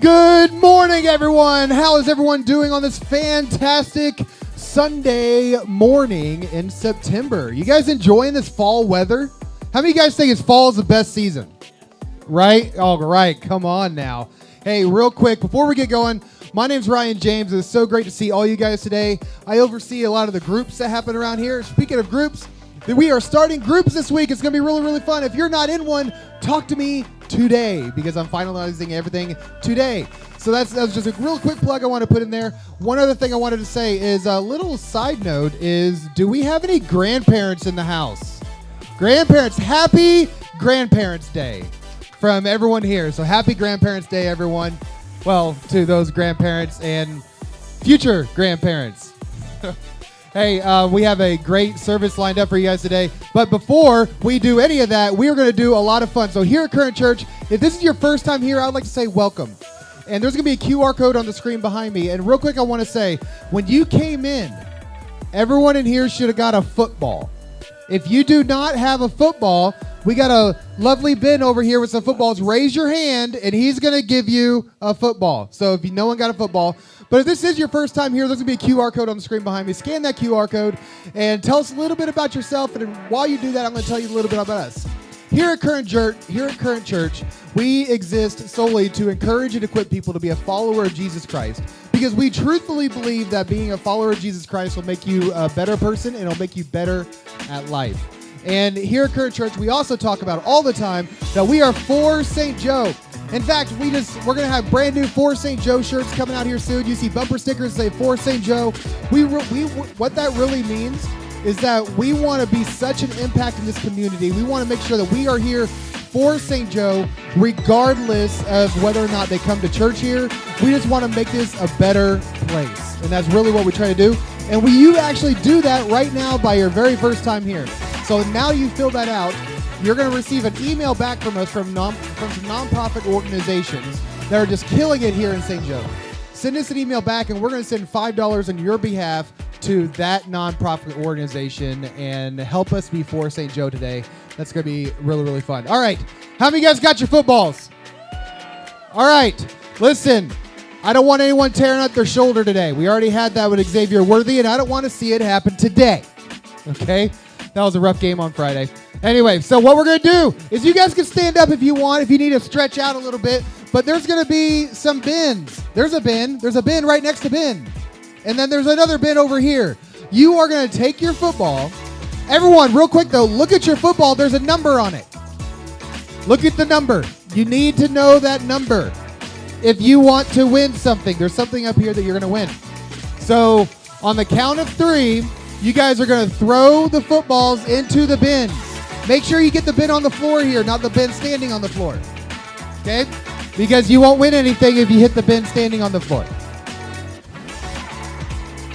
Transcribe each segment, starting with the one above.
Good morning, everyone. How is everyone doing on this fantastic Sunday morning in September? You guys enjoying this fall weather? How many of you guys think fall is the best season? Right? All right. Come on now. Hey, real quick, before we get going, my name's Ryan James. It's so great to see all you guys today. I oversee a lot of the groups that happen around here. Speaking of groups, we are starting groups this week. It's going to be really, really fun. If you're not in one, talk to me today because I'm finalizing everything today. So that's just a real quick plug I want to put in there. One other thing I wanted to say is a little side note is, do we have any grandparents in the house? Grandparents, happy Grandparents' Day from everyone here. So happy Grandparents' Day, everyone. Well, to those grandparents and future grandparents. Hey, we have a great service lined up for you guys today. But before we do any of that, we are going to do a lot of fun. So here at Current Church, if this is your first time here, I'd like to say welcome. And there's going to be a QR code on the screen behind me. And real quick, I want to say, when you came in, everyone in here should have got a football. If you do not have a football, we got a lovely bin over here with some footballs. Raise your hand, and he's going to give you a football. So if no one got a football. But if this is your first time here, there's going to be a QR code on the screen behind me. Scan that QR code and tell us a little bit about yourself. And while you do that, I'm going to tell you a little bit about us. Here at Current Church, we exist solely to encourage and equip people to be a follower of Jesus Christ, because we truthfully believe that being a follower of Jesus Christ will make you a better person and it'll make you better at life. And here at Current Church, we also talk about all the time that we are for St. Joe. In fact, we're going to have brand new For St. Joe shirts coming out here soon. You see bumper stickers that say For St. Joe. What that really means is that we want to be such an impact in this community. We want to make sure that we are here for St. Joe, regardless of whether or not they come to church here. We just want to make this a better place. And that's really what we try to do. And you actually do that right now by your very first time here. So now you fill that out, you're going to receive an email back from us from some nonprofit organizations that are just killing it here in St. Joe. Send us an email back, and we're going to send $5 on your behalf to that nonprofit organization and help us be for St. Joe today. That's going to be really, really fun. All right. How many of you guys got your footballs? All right. Listen, I don't want anyone tearing up their shoulder today. We already had that with Xavier Worthy, and I don't want to see it happen today. Okay? That was a rough game on Friday. Anyway, so what we're going to do is you guys can stand up if you want, if you need to stretch out a little bit, but there's going to be some bins. There's a bin right next to bin. And then there's another bin over here. You are going to take your football. Everyone, real quick though, look at your football. There's a number on it. Look at the number. You need to know that number if you want to win something. There's something up here that you're going to win. So on the count of 3, you guys are going to throw the footballs into the bins. Make sure you get the bin on the floor here, not the bin standing on the floor. Okay? Because you won't win anything if you hit the bin standing on the floor.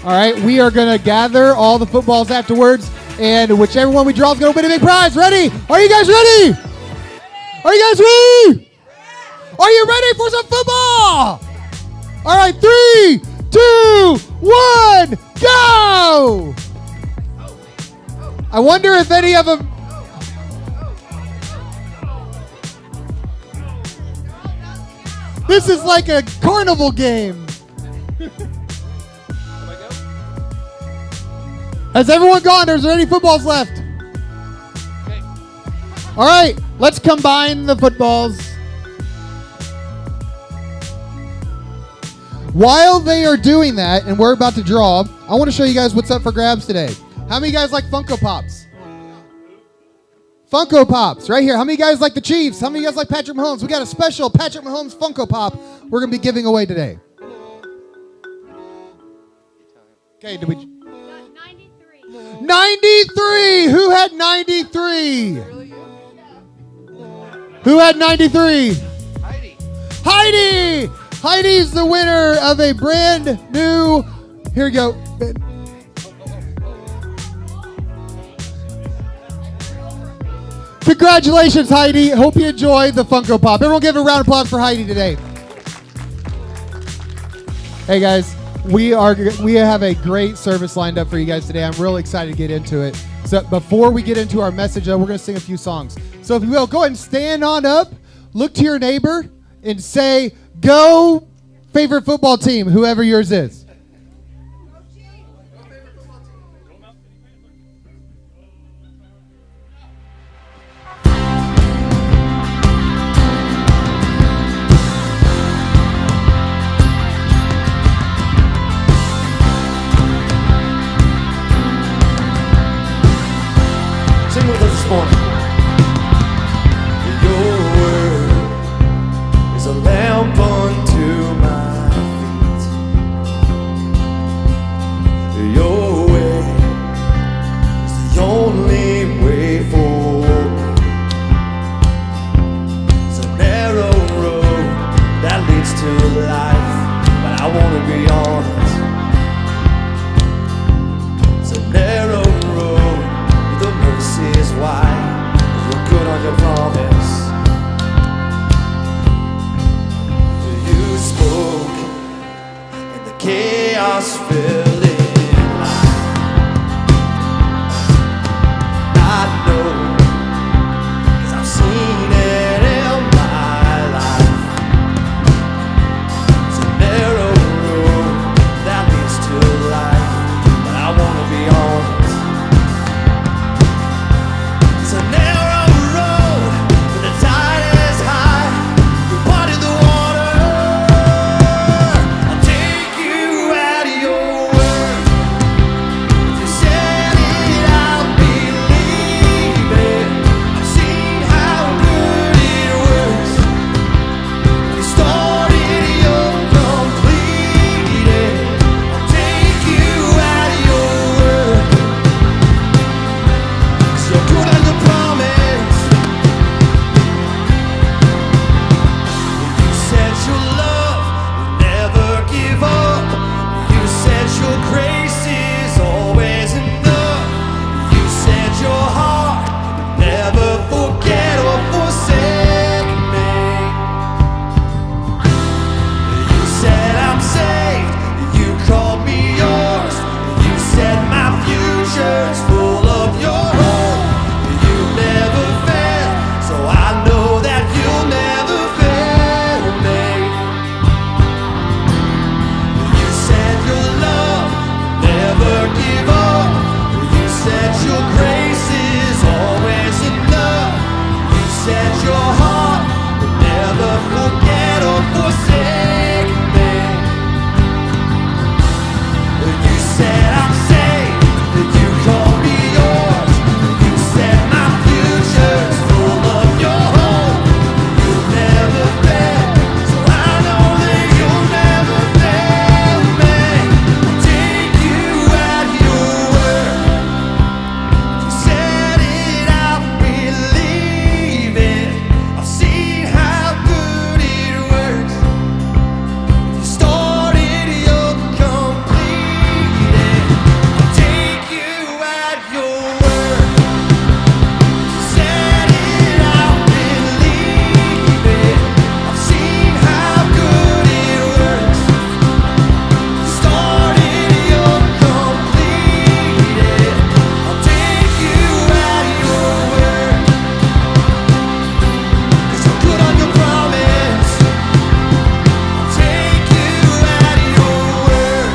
All right, we are going to gather all the footballs afterwards, and whichever one we draw is going to win a big prize. Ready? Are you guys ready? Are you guys ready? Are you ready for some football? All right, 3, 2, 1, go! I wonder if any of them... This is like a carnival game. Has everyone gone? Is there any footballs left? Okay. All right, let's combine the footballs. While they are doing that, and we're about to draw, I want to show you guys what's up for grabs today. How many of you guys like Funko Pops? Funko Pops, right here. How many of you guys like the Chiefs? How many of you guys like Patrick Mahomes? We got a special Patrick Mahomes Funko Pop we're going to be giving away today. Okay, did we... 93. 93! Who had 93? Who had 93? Heidi! Heidi's the winner of a brand new... Here we go. Congratulations, Heidi. Hope you enjoyed the Funko Pop. Everyone give a round of applause for Heidi today. Hey, guys. We have a great service lined up for you guys today. I'm really excited to get into it. So before we get into our message, we're going to sing a few songs. So if you will, go ahead and stand on up, look to your neighbor, and say, "Go, favorite football team," whoever yours is. Sing with us this morning. Your word is a lamp unto my feet. Your way is the only way for me. It's a narrow road that leads to life, but I want to be on it. It's a narrow road, the mercy is wide, 'cause you're good on your promise. You spoke and the chaos filled in life. I know, 'cause I've seen it in my life. It's a narrow road that leads to life, but I want to be on it. It's a narrow road, but the tide is high. You're part of the water. I'll take you at your word. If you said it, I'll believe it. I've seen how good it works. If you started, you'll complete it. I'll take you at your word. 'Cause you're good on your promise. You said your love will never give up. You said your grace is always enough. You said your heart would never forget or forsake me. You said I'm saved. You called me yours. You said my future's full of your hope. You never fail, so I know that you'll never fail me. You said your love never give up. You said your grace is always enough. You said your heart would never forget or forsake me. You said I'm saved, you called me yours. You said my future's full of your hope. You'll never fail, so I know that you'll never fail me. I'll take you at your word. If you said it, I'll believe it. I've seen how good it works. If you started, you'll complete it. I'll take you at your word. If you said it, I'll believe it. I've seen how good it works. If you started, you'll complete it. I'll take you at your word. 'Cause you're good on your promise. I'll take you at your word.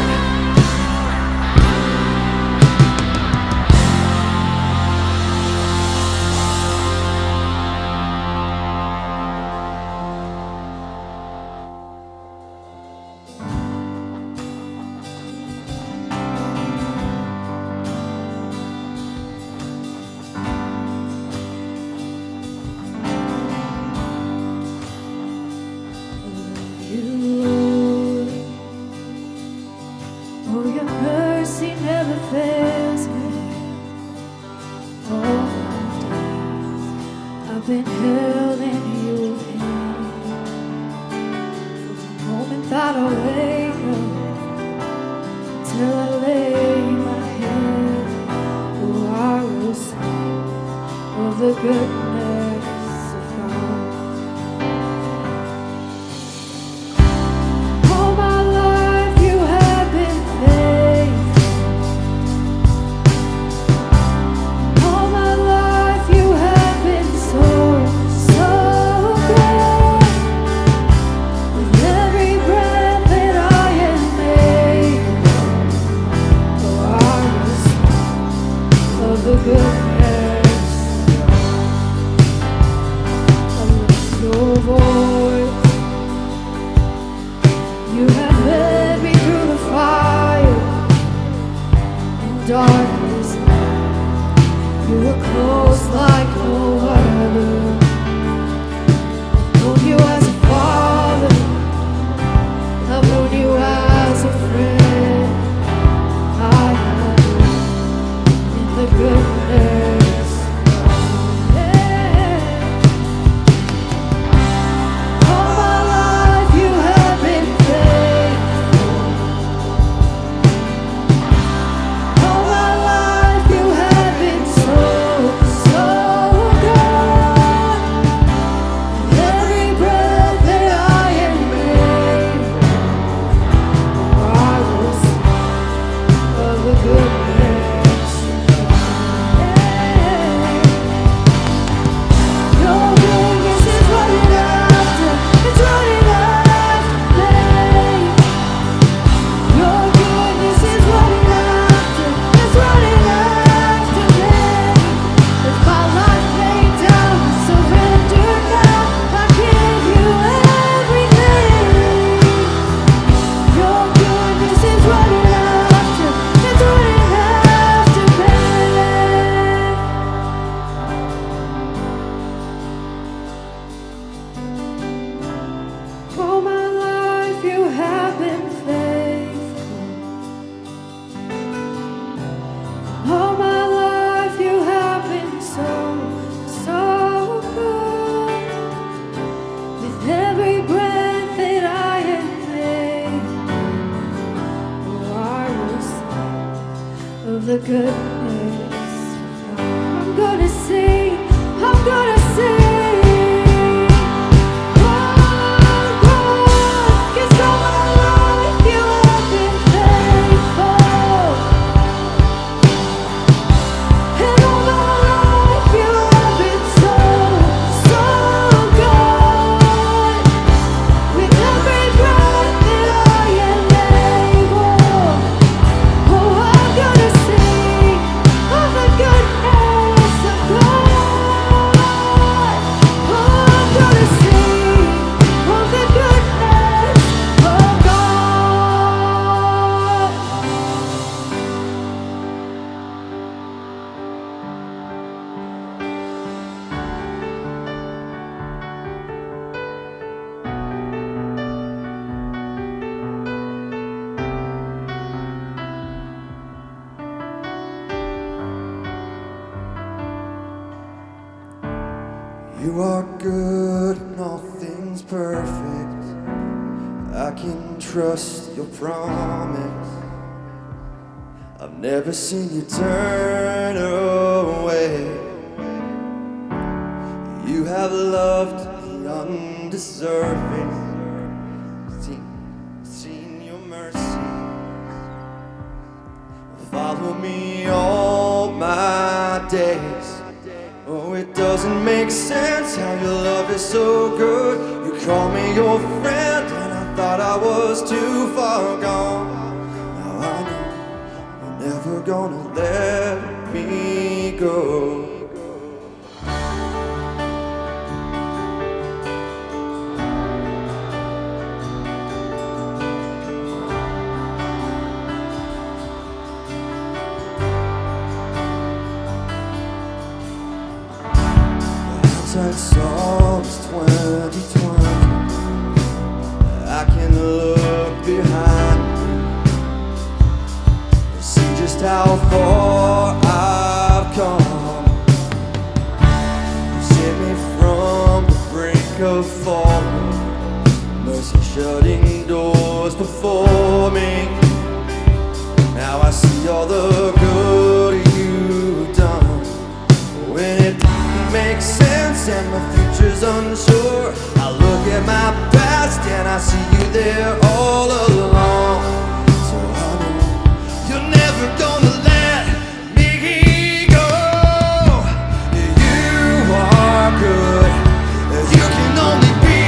Oh, your mercy never fails me. All my days I've been held in your hand. From the moment that I wake up till I lay my head, oh, I will sing of the goodness of God. All my life you have been faithful. All my life you have been so, so good. the goodness of God. I'm gonna sing, I'm gonna sing. You are good and all things perfect. I can trust your promise. I've never seen you turn away. You have loved the undeserving. Seen your mercy follow me all my days. Oh, it doesn't make sense how your love is so good. You call me your friend, and I thought I was too far gone. Now I know you're never gonna let me go. Hindsight Psalms 2020. I can look behind me and see just how far I've come. You saved me from the brink of falling, mercy shutting doors before me. Now I see all the good you've done. When it makes sense and my future's unsure, I look at my past and I see you there all along. So I know you're never gonna let me go. You are good. You can only be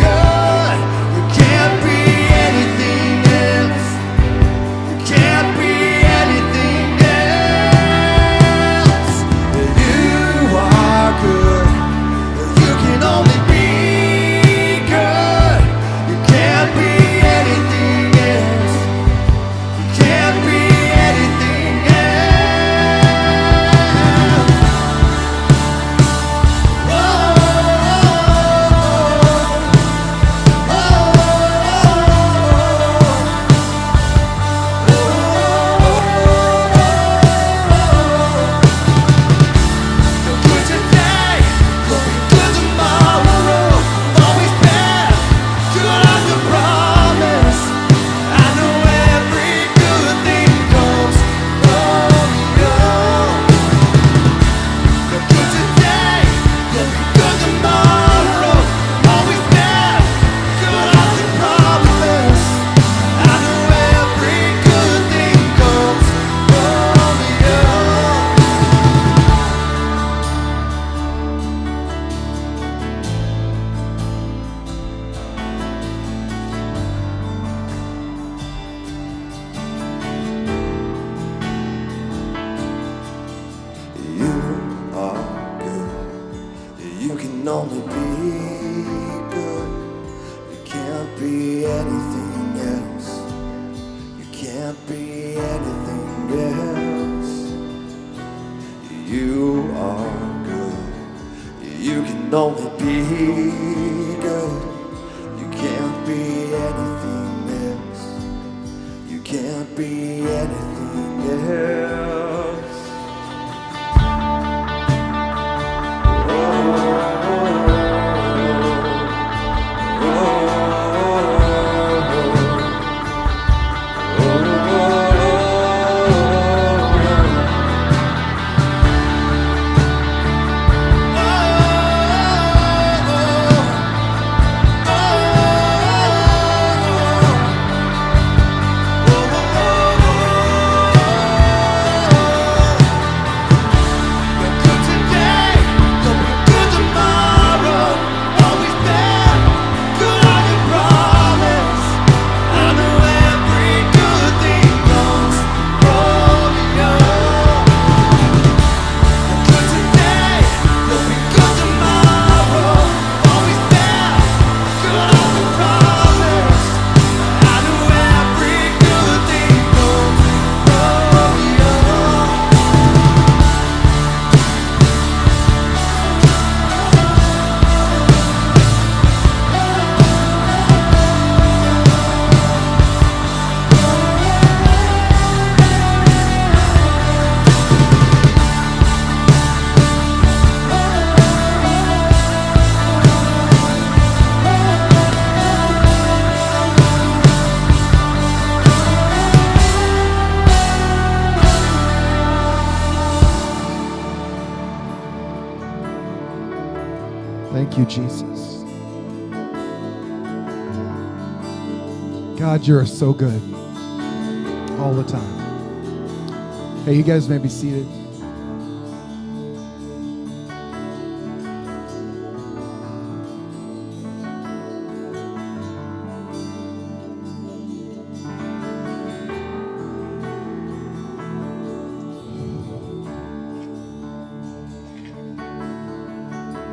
good. You can't be anything else. You can't be anything else. You are good. You can only be good. You can't be anything else. You can't be anything else. Good today, you'll be good tomorrow. Always been good on your promise. I know every good thing comes from you. You're good today, you'll be good tomorrow. Always been good on your promise. I know every good thing comes from you. You are good. You can only be good. You can't be anything else. You can't be anything else. You are good. You can only be good. You can't be anything else. You can't be anything else. Thank you, Jesus. God, you're so good all the time. Hey, you guys may be seated.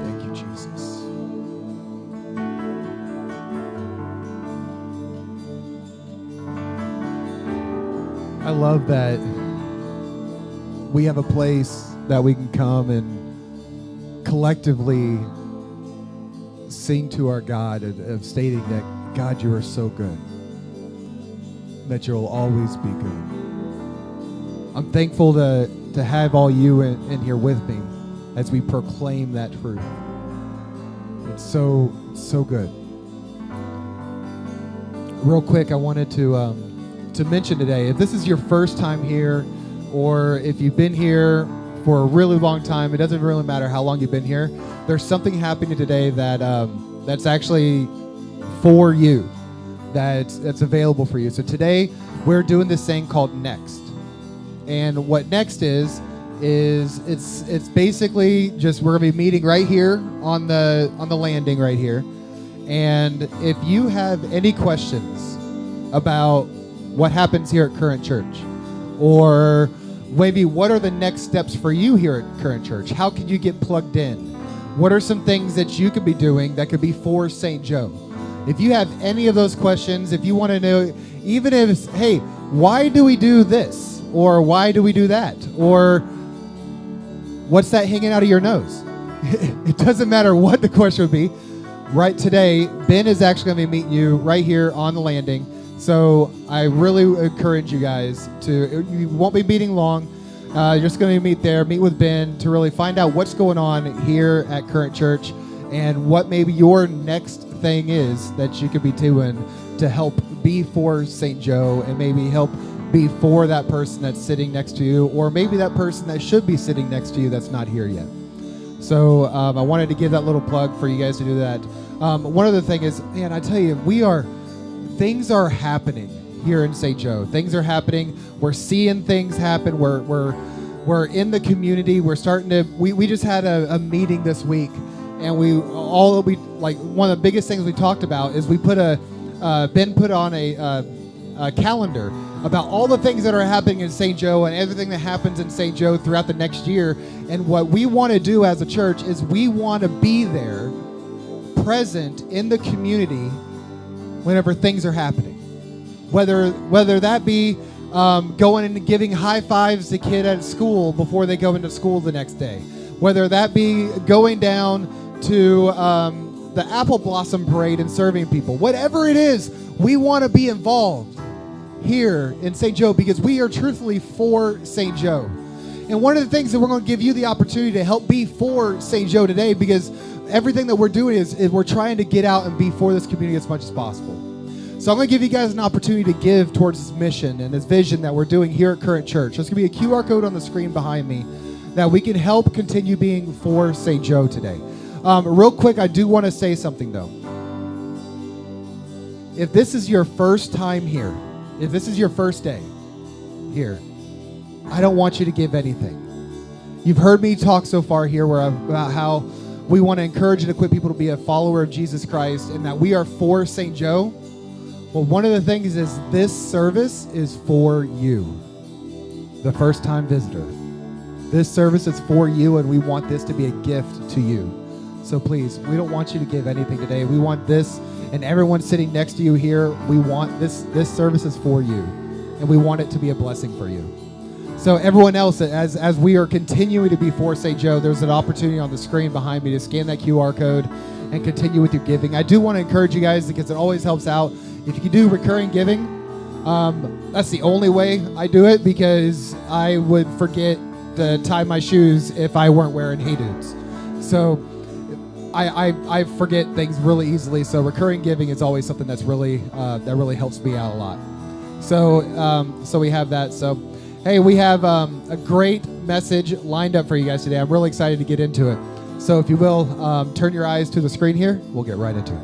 Thank you, Jesus. I love that we have a place that we can come and collectively sing to our God of stating that, God, you are so good, that you'll always be good. I'm thankful to have all you in here with me as we proclaim that truth. It's so good. Real quick, I wanted to mention today, if this is your first time here, or if you've been here for a really long time, it doesn't really matter how long you've been here, there's something happening today that that's actually for you, that's available for you. So today we're doing this thing called Next. And what Next is it's basically just, we're gonna be meeting right here on the landing right here. And if you have any questions about what happens here at Current Church, or maybe what are the next steps for you here at Current Church, how can you get plugged in, what are some things that you could be doing that could be for St. Joe? If you have any of those questions, if you want to know, even if it's, hey, why do we do this, or why do we do that, or what's that hanging out of your nose? It doesn't matter what the question would be. Right today, Ben is actually going to be meeting you right here on the landing. So I really encourage you guys you won't be meeting long. You're just going to meet with Ben to really find out what's going on here at Current Church and what maybe your next thing is that you could be doing to help be for St. Joe, and maybe help be for that person that's sitting next to you, or maybe that person that should be sitting next to you that's not here yet. So I wanted to give that little plug for you guys to do that. One other thing is, man, I tell you, things are happening here in St. Joe. Things are happening. We're seeing things happen. We're in the community. We're starting to. We just had a meeting this week, and one of the biggest things we talked about is we put Ben put on a calendar about all the things that are happening in St. Joe and everything that happens in St. Joe throughout the next year. And what we want to do as a church is we want to be there, present in the community whenever things are happening. Whether that be going and giving high fives to kid at school before they go into school the next day. Whether that be going down to the Apple Blossom Parade and serving people. Whatever it is, we want to be involved here in St. Joe because we are truthfully for St. Joe. And one of the things that we're going to give you the opportunity to help be for St. Joe today, because everything that we're doing is we're trying to get out and be for this community as much as possible. So I'm going to give you guys an opportunity to give towards this mission and this vision that we're doing here at Current Church. There's going to be a QR code on the screen behind me that we can help continue being for St. Joe today. Real quick, I do want to say something though. If this is your first time here, if this is your first day here, I don't want you to give anything. You've heard me talk so far here about how we want to encourage and equip people to be a follower of Jesus Christ and that we are for St. Joe. Well, one of the things is this service is for you, the first-time visitor. This service is for you, and we want this to be a gift to you. So please, we don't want you to give anything today. We want this, and everyone sitting next to you here, we want this service is for you, and we want it to be a blessing for you. So everyone else, as we are continuing to be for St. Joe, there's an opportunity on the screen behind me to scan that QR code and continue with your giving. I do want to encourage you guys, because it always helps out, if you can do recurring giving. That's the only way I do it, because I would forget to tie my shoes if I weren't wearing Hey Dudes. So I forget things really easily. So recurring giving is always something that's really that really helps me out a lot. So we have that. So hey, we have a great message lined up for you guys today. I'm really excited to get into it. So if you will, turn your eyes to the screen here. We'll get right into it.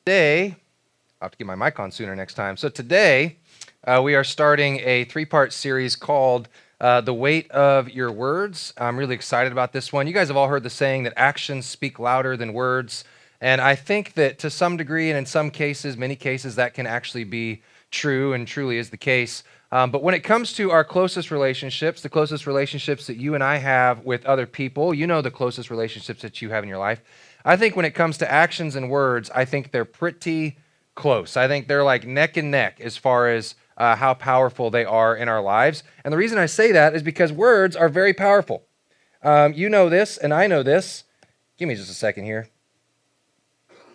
Today, I'll have to get my mic on sooner next time. So today, we are starting a three-part series called The Weight of Your Words. I'm really excited about this one. You guys have all heard the saying that actions speak louder than words. And I think that to some degree, and in some cases, many cases, that can actually be true and truly is the case. But when it comes to our closest relationships, the closest relationships that you and I have with other people, you know the closest relationships that you have in your life. I think when it comes to actions and words, I think they're pretty close. I think they're like neck and neck as far as how powerful they are in our lives. And the reason I say that is because words are very powerful. You know this, and I know this. Give me just a second here.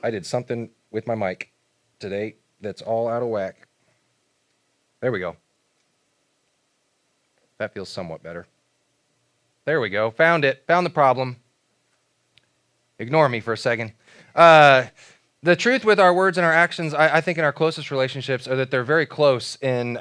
I did something with my mic today that's all out of whack. There we go. That feels somewhat better. There we go. Found it. Found the problem. Ignore me for a second. The truth with our words and our actions, I think in our closest relationships, are that they're very close in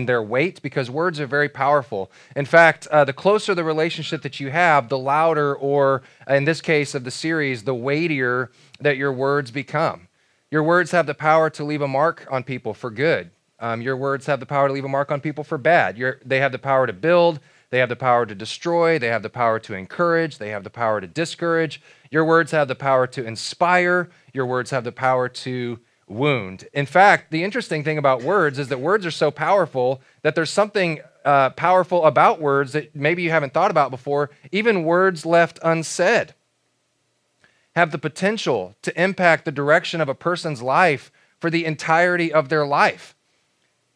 their weight because words are very powerful. In fact, the closer the relationship that you have, the louder, or in this case of the series, the weightier that your words become. Your words have the power to leave a mark on people for good. Your words have the power to leave a mark on people for bad. They have the power to build. They have the power to destroy. They have the power to encourage. They have the power to discourage. Your words have the power to inspire. Your words have the power to wound. In fact, the interesting thing about words is that words are so powerful that there's something powerful about words that maybe you haven't thought about before. Even words left unsaid have the potential to impact the direction of a person's life for the entirety of their life.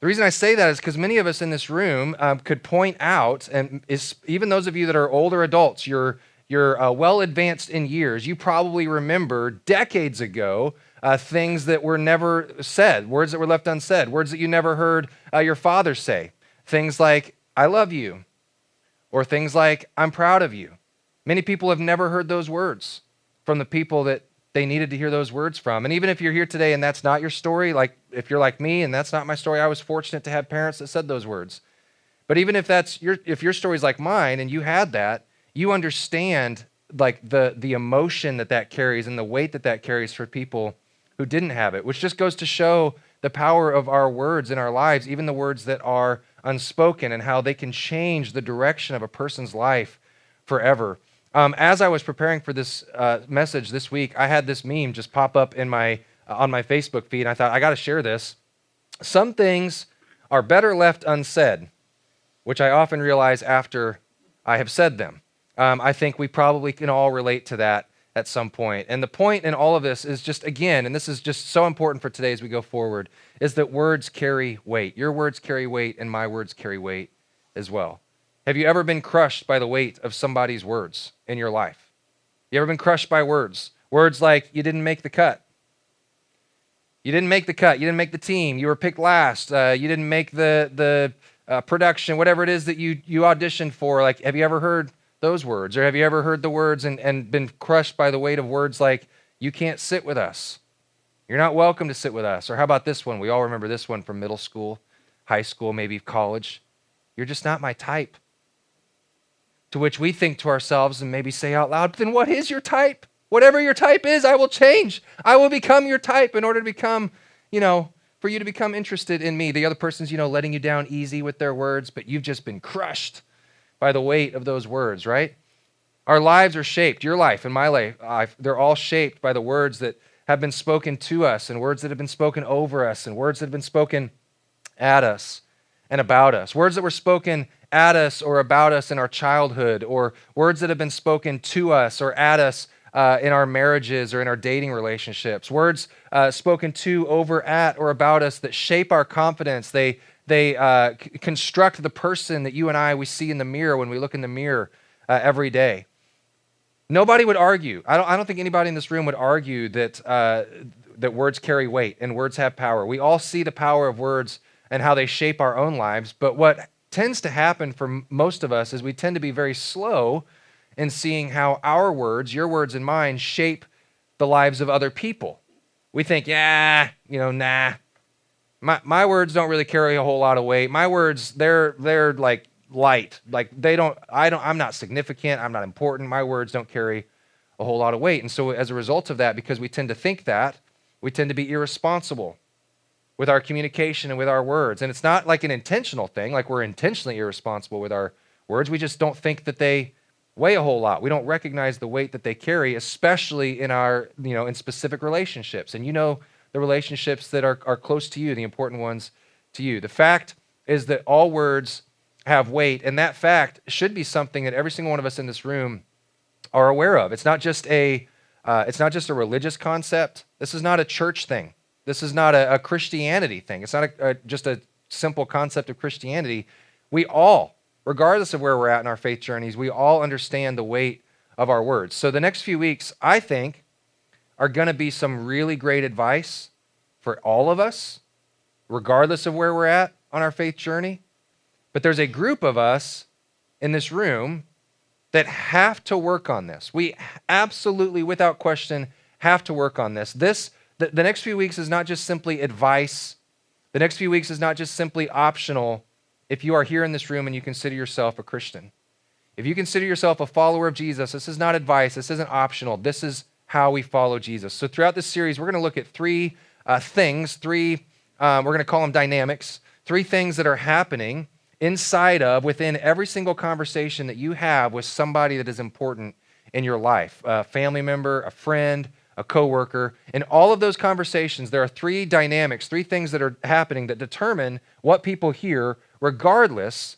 The reason I say that is because many of us in this room could point out, and even those of you that are older adults, you're well advanced in years, you probably remember decades ago things that were never said, words that were left unsaid, words that you never heard your father say. Things like, I love you, or things like, I'm proud of you. Many people have never heard those words from the people that they needed to hear those words from. And even if you're here today and that's not your story, like if you're like me and that's not my story, I was fortunate to have parents that said those words. But even if if your story's like mine and you had that, you understand like the emotion that carries and the weight that carries for people who didn't have it, which just goes to show the power of our words in our lives, even the words that are unspoken, and how they can change the direction of a person's life forever. As I was preparing for this message this week, I had this meme just pop up in on my Facebook feed, and I thought, I got to share this. Some things are better left unsaid, which I often realize after I have said them. I think we probably can all relate to that at some point. And the point in all of this is just, again, and this is just so important for today as we go forward, is that words carry weight. Your words carry weight, and my words carry weight as well. Have you ever been crushed by the weight of somebody's words in your life? You ever been crushed by words? Words like, you didn't make the cut. You didn't make the cut. You didn't make the team. You were picked last. You didn't make the production, whatever it is that you auditioned for. Like, have you ever heard those words? Or have you ever heard the words and been crushed by the weight of words like, you can't sit with us. You're not welcome to sit with us. Or how about this one? We all remember this one from middle school, high school, maybe college. You're just not my type. To which we think to ourselves and maybe say out loud, then what is your type? Whatever your type is, I will change. I will become your type in order to become, for you to become interested in me. The other person's, letting you down easy with their words, but you've just been crushed by the weight of those words, right? Our lives are shaped, your life and my life, they're all shaped by the words that have been spoken to us and words that have been spoken over us and words that have been spoken at us and about us. Words that were spoken at us or about us in our childhood, or words that have been spoken to us or at us in our marriages or in our dating relationships. Words spoken to, over, at, or about us that shape our confidence. They construct the person that you and we see in the mirror when we look in the mirror every day. Nobody would argue. I don't think anybody in this room would argue that that words carry weight and words have power. We all see the power of words and how they shape our own lives. But what tends to happen for most of us is we tend to be very slow in seeing how our words, your words and mine, shape the lives of other people. We think, nah. My words don't really carry a whole lot of weight. My words, they're like light. Like I'm not significant. I'm not important. My words don't carry a whole lot of weight. And so as a result of that, because we tend to think that, we tend to be irresponsible with our communication and with our words. And it's not like an intentional thing, like we're intentionally irresponsible with our words. We just don't think that they weigh a whole lot. We don't recognize the weight that they carry, especially in our, in specific relationships. And the relationships that are close to you, the important ones to you. The fact is that all words have weight, and that fact should be something that every single one of us in this room are aware of. It's not just a religious concept. This is not a church thing. This is not a Christianity thing. It's not just a simple concept of Christianity. We all, regardless of where we're at in our faith journeys, we all understand the weight of our words. So the next few weeks, I think, are going to be some really great advice for all of us, regardless of where we're at on our faith journey. But there's a group of us in this room that have to work on this. We absolutely, without question, have to work on this. The next few weeks is not just simply advice. The next few weeks is not just simply optional if you are here in this room and you consider yourself a Christian. If you consider yourself a follower of Jesus, this is not advice. This isn't optional. This is how we follow Jesus. So throughout this series, we're going to look at three things, we're going to call them dynamics, three things that are happening within every single conversation that you have with somebody that is important in your life, a family member, a friend, a coworker. In all of those conversations, there are three dynamics, three things that are happening that determine what people hear regardless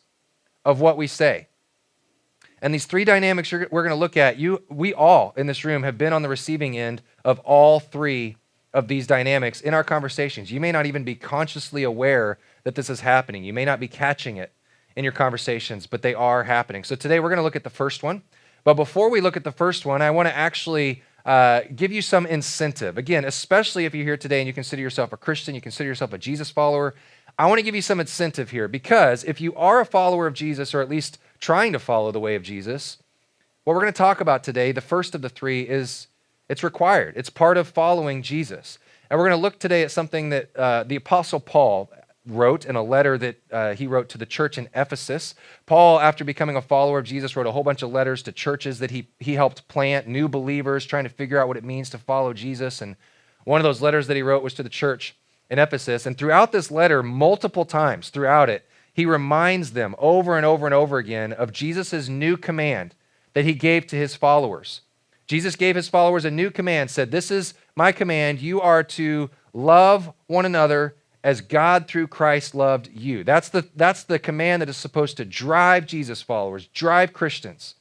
of what we say. And these three dynamics we're going to look at, we all in this room have been on the receiving end of all three of these dynamics in our conversations. You may not even be consciously aware that this is happening. You may not be catching it in your conversations, but they are happening. So today we're going to look at the first one. But before we look at the first one, I want to actually give you some incentive. Again, especially if you're here today and you consider yourself a Christian, you consider yourself a Jesus follower, I want to give you some incentive here, because if you are a follower of Jesus, or at least trying to follow the way of Jesus, what we're going to talk about today, the first of the three, is it's required. It's part of following Jesus. And we're going to look today at something that the Apostle Paul wrote in a letter that he wrote to the church in Ephesus. Paul, after becoming a follower of Jesus, wrote a whole bunch of letters to churches that he helped plant, new believers trying to figure out what it means to follow Jesus. And one of those letters that he wrote was to the church in Ephesus. And throughout this letter, multiple times throughout it, he reminds them over and over and over again of Jesus' new command that he gave to his followers. Jesus gave his followers a new command, said, "This is my command. You are to love one another as God through Christ loved you." That's the command that is supposed to drive Jesus followers, drive Christians.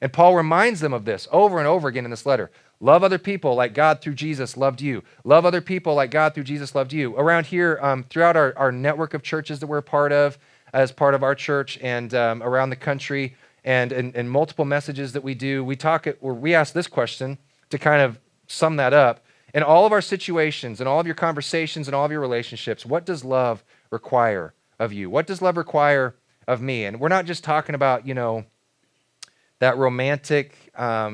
And Paul reminds them of this over and over again in this letter. Love other people like God through Jesus loved you. Love other people like God through Jesus loved you. Around here, throughout our network of churches that we're a part of, as part of our church, and around the country, and in multiple messages that we do, we ask this question to kind of sum that up. In all of our situations, in all of your conversations, in all of your relationships, what does love require of you? What does love require of me? And we're not just talking about, that romantic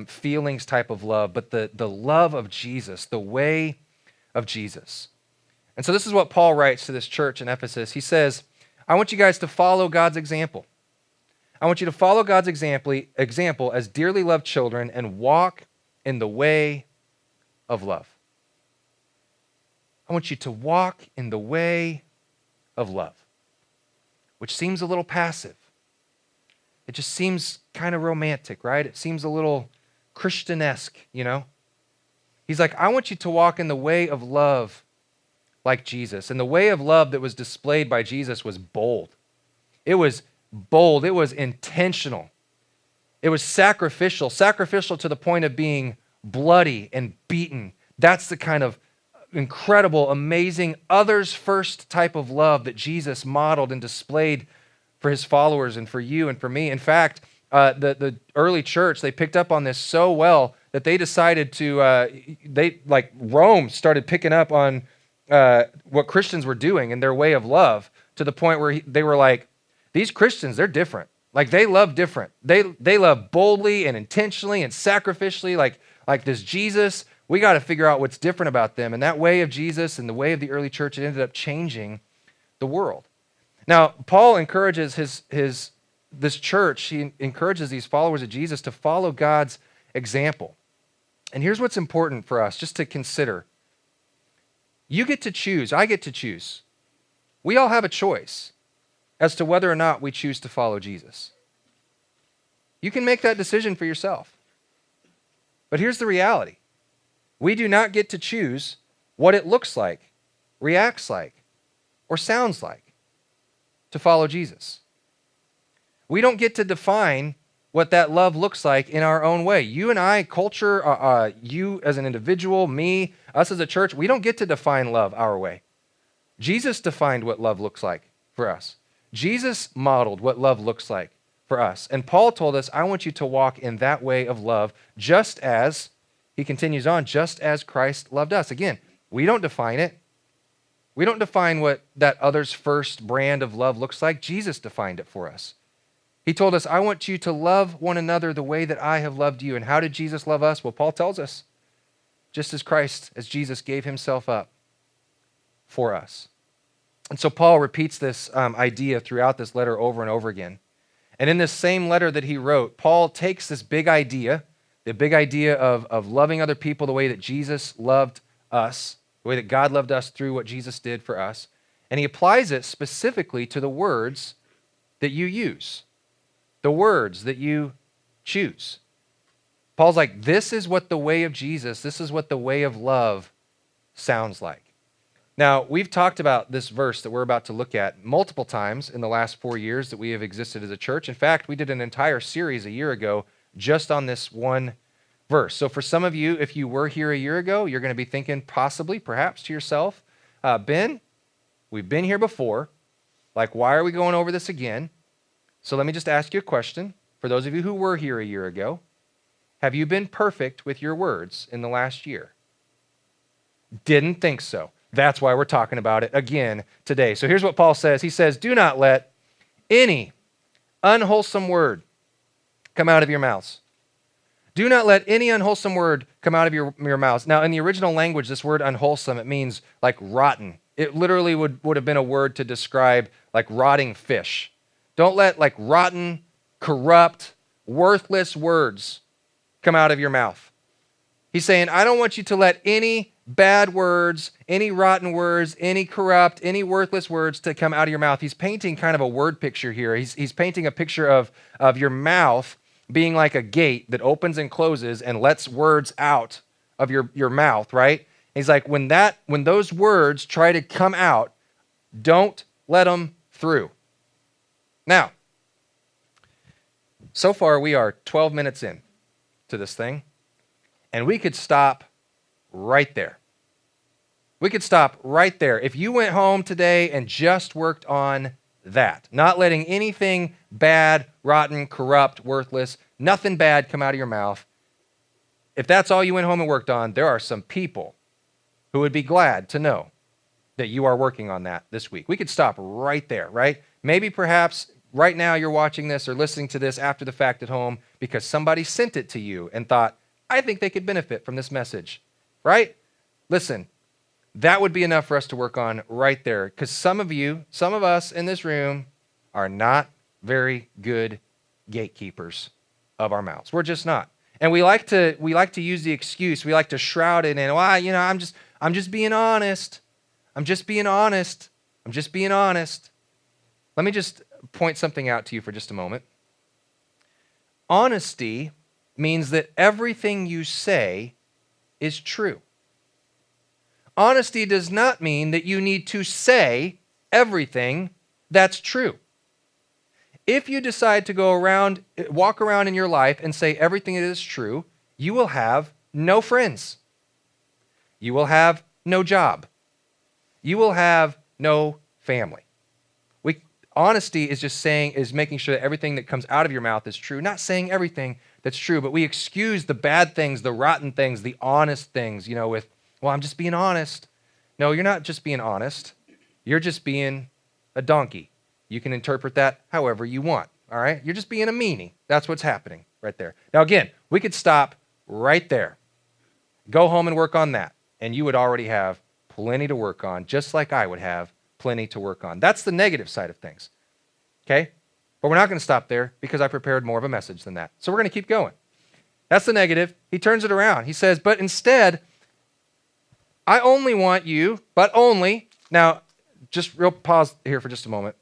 feelings type of love, but the love of Jesus, the way of Jesus. And so this is what Paul writes to this church in Ephesus. He says, I want you guys to follow God's example. I want you to follow God's example as dearly loved children and walk in the way of love. I want you to walk in the way of love, which seems a little passive. It just seems kind of romantic, right? It seems a little Christian-esque, He He's like, I want you to walk in the way of love like Jesus. And the way of love that was displayed by Jesus was bold. It was bold. It was intentional. It was sacrificial to the point of being bloody and beaten. That's the kind of incredible, amazing, others first type of love that Jesus modeled and displayed for his followers and for you and for me. In fact, the early church, they picked up on this so well that they decided to, Rome started picking up on what Christians were doing in their way of love, to the point where they were like, these Christians, they're different. Like, they love different. They love boldly and intentionally and sacrificially, like this Jesus. We got to figure out what's different about them. And that way of Jesus and the way of the early church, it ended up changing the world. Now, Paul encourages this church, he encourages these followers of Jesus to follow God's example. And here's what's important for us just to consider. You get to choose. I get to choose. We all have a choice as to whether or not we choose to follow Jesus. You can make that decision for yourself. But here's the reality. We do not get to choose what it looks like, reacts like, or sounds like to follow Jesus. We don't get to define what that love looks like in our own way. You and I, culture, you as an individual, me, us as a church, we don't get to define love our way. Jesus defined what love looks like for us. Jesus modeled what love looks like for us. And Paul told us, I want you to walk in that way of love, just as, he continues on, just as Christ loved us. Again, we don't define it. We don't define what that others first brand of love looks like. Jesus defined it for us. He told us, I want you to love one another the way that I have loved you. And how did Jesus love us? Well, Paul tells us, just as Jesus gave himself up for us. And so Paul repeats this idea throughout this letter over and over again. And in this same letter that he wrote, Paul takes this big idea, the big idea of loving other people the way that Jesus loved us, the way that God loved us through what Jesus did for us, and he applies it specifically to the words that you use, the words that you choose. Paul's like, this is what the way of Jesus, this is what the way of love sounds like. Now, we've talked about this verse that we're about to look at multiple times in the last 4 years that we have existed as a church. In fact, we did an entire series a year ago just on this one verse. So for some of you, if you were here a year ago, you're going to be thinking possibly, perhaps to yourself, Ben, we've been here before. Like, why are we going over this again? So let me just ask you a question. For those of you who were here a year ago, have you been perfect with your words in the last year? Didn't think so. That's why we're talking about it again today. So here's what Paul says. He says, do not let any unwholesome word come out of your mouths. Do not let any unwholesome word come out of your mouths. Now, in the original language, this word unwholesome, it means like rotten. It literally would have been a word to describe like rotting fish. Don't let like rotten, corrupt, worthless words come out of your mouth. He's saying, I don't want you to let any bad words, any rotten words, any corrupt, any worthless words to come out of your mouth. He's painting kind of a word picture here. He's painting a picture of your mouth being like a gate that opens and closes and lets words out of your mouth, right? He's like, when those words try to come out, don't let them through. Now, so far we are 12 minutes in to this thing, and we could stop right there. We could stop right there. If you went home today and just worked on that, not letting anything bad, rotten, corrupt, worthless, nothing bad come out of your mouth, if that's all you went home and worked on, there are some people who would be glad to know that you are working on that this week. We could stop right there, right? Maybe perhaps right now you're watching this or listening to this after the fact at home because somebody sent it to you and thought, I think they could benefit from this message, right? Listen, that would be enough for us to work on right there, because some of us in this room are not very good gatekeepers of our mouths. We're just not. And we like to use the excuse. We like to shroud it in, well, I'm just being honest. I'm just being honest. I'm just being honest. Let me just point something out to you for just a moment. Honesty means that everything you say is true. Honesty does not mean that you need to say everything that's true. If you decide to walk around in your life and say everything that is true, you will have no friends. You will have no job. You will have no family. Honesty is making sure that everything that comes out of your mouth is true, not saying everything that's true, but we excuse the bad things, the rotten things, the honest things, with, well, I'm just being honest. No, you're not just being honest. You're just being a donkey. You can interpret that however you want, all right? You're just being a meanie. That's what's happening right there. Now, again, we could stop right there. Go home and work on that, and you would already have plenty to work on, just like I would have plenty to work on. That's the negative side of things, okay? But we're not going to stop there because I prepared more of a message than that. So we're going to keep going. That's the negative. He turns it around. He says, but instead, I only want you, but only. Now, just real pause here for just a moment.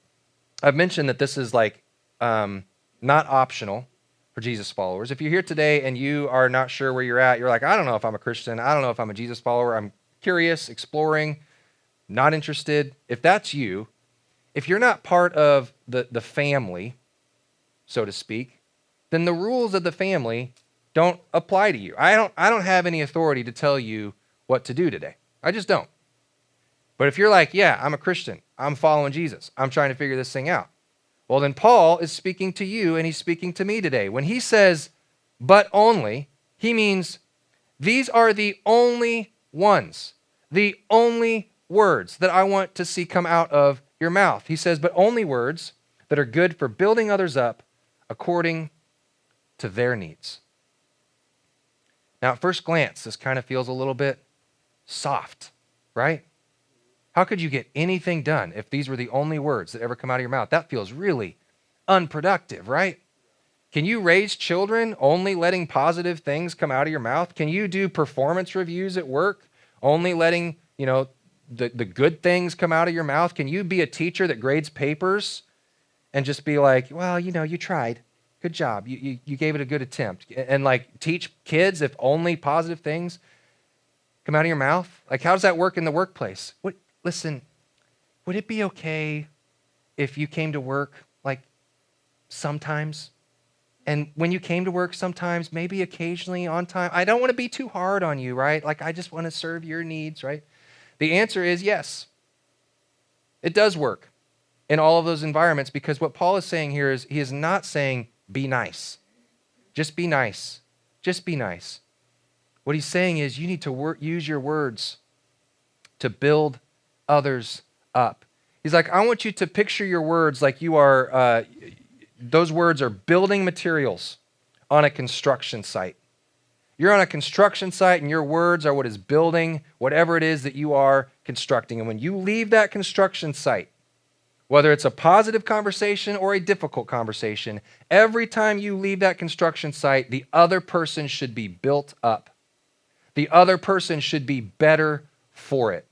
I've mentioned that this is like not optional for Jesus followers. If you're here today and you are not sure where you're at, you're like, I don't know if I'm a Christian. I don't know if I'm a Jesus follower. I'm curious, exploring, not interested. If that's you, if you're not part of the family, so to speak, then the rules of the family don't apply to you. I don't have any authority to tell you what to do today. I just don't. But if you're like, yeah, I'm a Christian, I'm following Jesus, I'm trying to figure this thing out, well, then Paul is speaking to you and he's speaking to me today. When he says, but only, he means these are the only ones, the only words that I want to see come out of your mouth. He says, but only words that are good for building others up according to their needs. Now, at first glance, this kind of feels a little bit soft, right? How could you get anything done if these were the only words that ever come out of your mouth? That feels really unproductive, right? Can you raise children only letting positive things come out of your mouth? Can you do performance reviews at work only letting, the good things come out of your mouth? Can you be a teacher that grades papers and just be like, well, you tried. Good job. You gave it a good attempt. And like teach kids if only positive things come out of your mouth? Like, how does that work in the workplace? Listen, would it be okay if you came to work like sometimes? And when you came to work sometimes, maybe occasionally on time? I don't want to be too hard on you, right? Like, I just want to serve your needs, right? The answer is yes. It does work in all of those environments, because what Paul is saying here is he is not saying be nice. Just be nice. Just be nice. What he's saying is you need to use your words to build others up. He's like, I want you to picture your words like you are, those words are building materials on a construction site. You're on a construction site and your words are what is building whatever it is that you are constructing. And when you leave that construction site, whether it's a positive conversation or a difficult conversation, every time you leave that construction site, the other person should be built up. The other person should be better for it.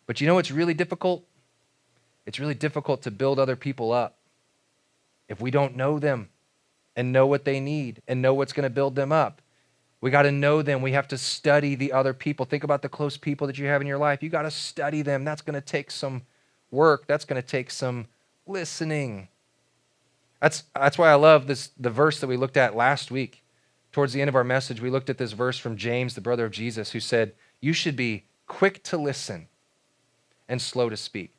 But you know what's really difficult? It's really difficult to build other people up if we don't know them and know what they need and know what's going to build them up. We got to know them. We have to study the other people. Think about the close people that you have in your life. You got to study them. That's going to take some work. That's going to take some listening. That's why I love the verse that we looked at last week. Towards the end of our message, we looked at this verse from James, the brother of Jesus, who said, you should be quick to listen and slow to speak.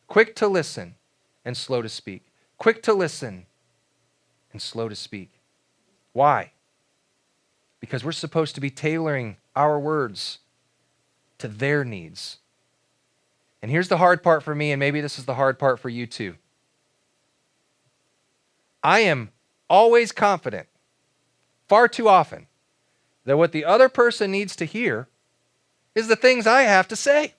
Quick to listen and slow to speak. Quick to listen and slow to speak. Why? Because we're supposed to be tailoring our words to their needs. And here's the hard part for me, and maybe this is the hard part for you too. I am always confident, far too often, that what the other person needs to hear is the things I have to say.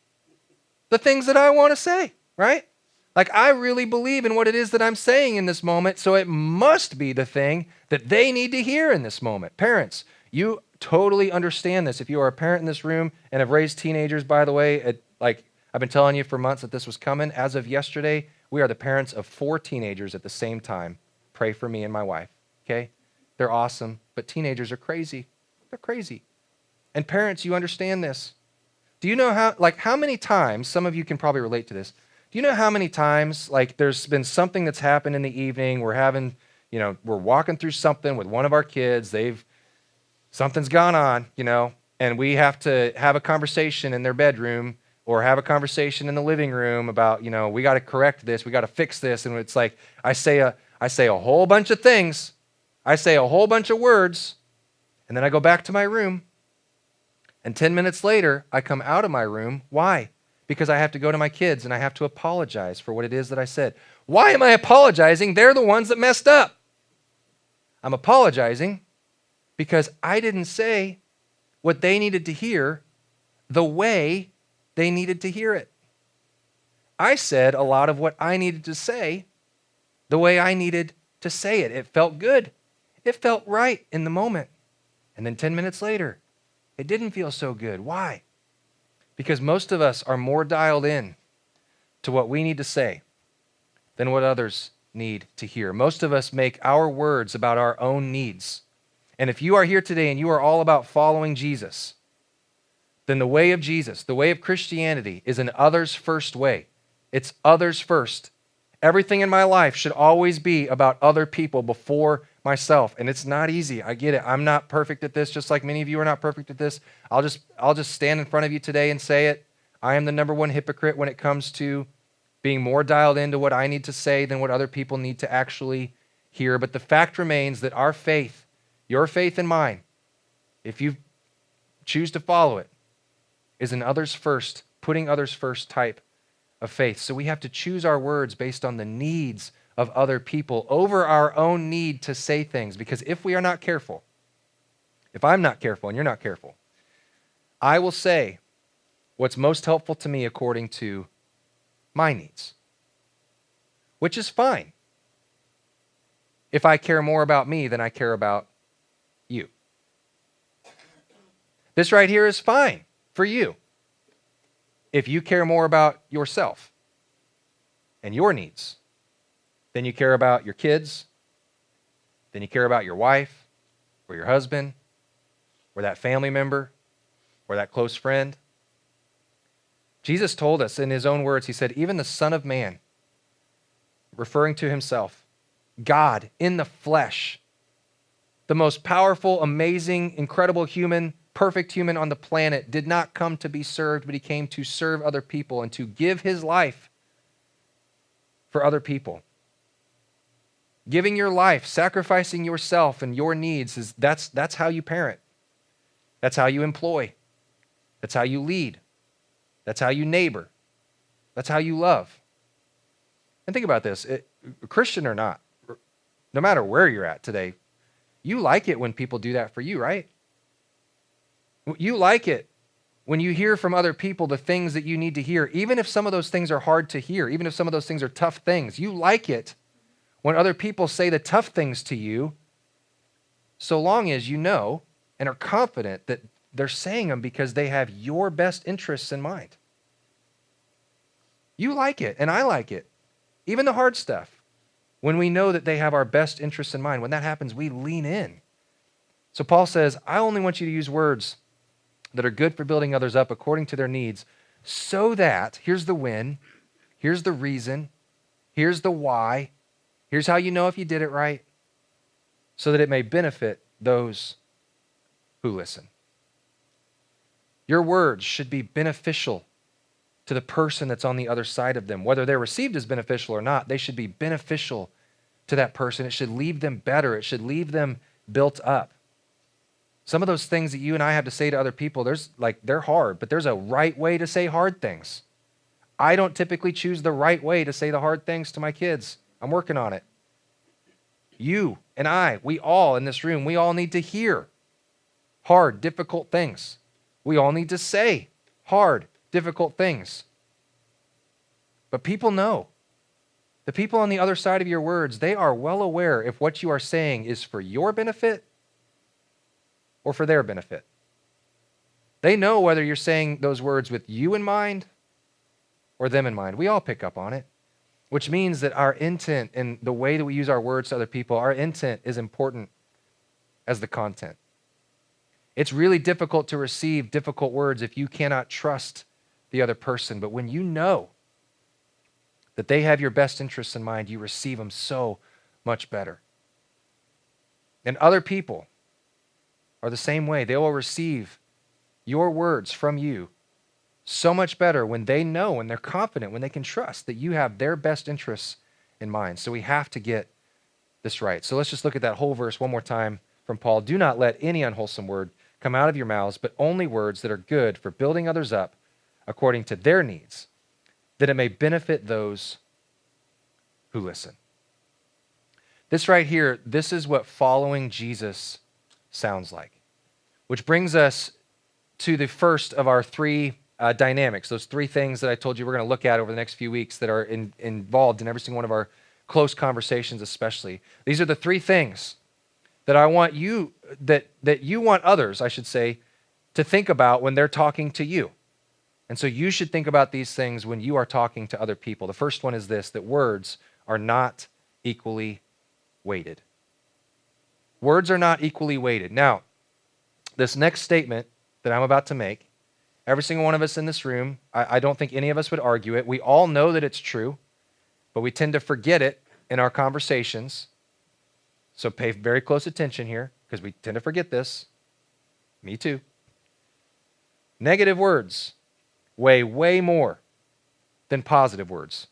The things that I want to say, right? Like, I really believe in what it is that I'm saying in this moment, so it must be the thing that they need to hear in this moment. Parents, you totally understand this. If you are a parent in this room and have raised teenagers, by the way, I've been telling you for months that this was coming. As of yesterday, we are the parents of 4 teenagers at the same time. Pray for me and my wife, okay? They're awesome, but teenagers are crazy. They're crazy. And parents, you understand this. Do you know how many times, some of you can probably relate to this. Do you know how many times, there's been something that's happened in the evening, we're walking through something with one of our kids, something's gone on, and we have to have a conversation in their bedroom or have a conversation in the living room about, we got to correct this, we got to fix this. And it's like, I say a whole bunch of things, I say a whole bunch of words, and then I go back to my room. And 10 minutes later, I come out of my room. Why? Because I have to go to my kids and I have to apologize for what it is that I said. Why am I apologizing? They're the ones that messed up. I'm apologizing because I didn't say what they needed to hear the way they needed to hear it. I said a lot of what I needed to say the way I needed to say it. It felt good. It felt right in the moment. And then 10 minutes later, it didn't feel so good. Why? Because most of us are more dialed in to what we need to say than what others need to hear. Most of us make our words about our own needs. And if you are here today and you are all about following Jesus, then the way of Jesus, the way of Christianity, is an others first way. It's others first. Everything in my life should always be about other people before myself. And it's not easy. I get it. I'm not perfect at this, just like many of you are not perfect at this. I'll just stand in front of you today and say it. I am the number one hypocrite when it comes to being more dialed into what I need to say than what other people need to actually hear. But the fact remains that our faith, your faith and mine, if you choose to follow it, is an others first, putting others first type of faith. So we have to choose our words based on the needs of other people over our own need to say things. Because if we are not careful, if I'm not careful and you're not careful, I will say what's most helpful to me according to my needs, which is fine if I care more about me than I care about you. This right here is fine for you if you care more about yourself and your needs than you care about your kids, than you care about your wife or your husband or that family member or that close friend. Jesus told us in his own words, he said, even the Son of Man, referring to himself, God in the flesh, the most powerful, amazing, incredible human, perfect human on the planet, did not come to be served, but he came to serve other people and to give his life for other people. Giving your life, sacrificing yourself and your needs, that's how you parent. That's how you employ. That's how you lead. That's how you neighbor. That's how you love. And think about this, Christian or not, no matter where you're at today, you like it when people do that for you, right? You like it when you hear from other people the things that you need to hear, even if some of those things are hard to hear, even if some of those things are tough things. You like it when other people say the tough things to you, so long as you know and are confident that they're saying them because they have your best interests in mind. You like it, and I like it. Even the hard stuff. When we know that they have our best interests in mind, when that happens, we lean in. So Paul says, I only want you to use words that are good for building others up according to their needs, so that, here's the when, here's the reason, here's the why, here's how you know if you did it right, so that it may benefit those who listen. Your words should be beneficial to the person that's on the other side of them. Whether they're received as beneficial or not, they should be beneficial to that person. It should leave them better. It should leave them built up. Some of those things that you and I have to say to other people, they're hard, but there's a right way to say hard things. I don't typically choose the right way to say the hard things to my kids. I'm working on it. You and I, we all in this room, we all need to hear hard, difficult things. We all need to say hard, difficult things. But people know. The people on the other side of your words, they are well aware if what you are saying is for your benefit or for their benefit. They know whether you're saying those words with you in mind or them in mind. We all pick up on it, which means that our intent and the way that we use our words to other people, our intent is important as the content. It's really difficult to receive difficult words if you cannot trust the other person. But when you know that they have your best interests in mind, you receive them so much better. And other people are the same way. They will receive your words from you so much better when they know and they're confident, when they can trust that you have their best interests in mind. So we have to get this right. So let's just look at that whole verse one more time from Paul. Do not let any unwholesome word come out of your mouths, but only words that are good for building others up according to their needs, that it may benefit those who listen. This right here, this is what following Jesus sounds like. Which brings us to the first of our three dynamics, those three things that I told you we're going to look at over the next few weeks that are involved in every single one of our close conversations especially. These are the three things that I want you, that you want others, I should say, to think about when they're talking to you. And so you should think about these things when you are talking to other people. The first one is this, that words are not equally weighted. Words are not equally weighted. Now, this next statement that I'm about to make, every single one of us in this room, I don't think any of us would argue it. We all know that it's true, but we tend to forget it in our conversations. So pay very close attention here, because we tend to forget this. Me too. Negative words weigh way more than positive words.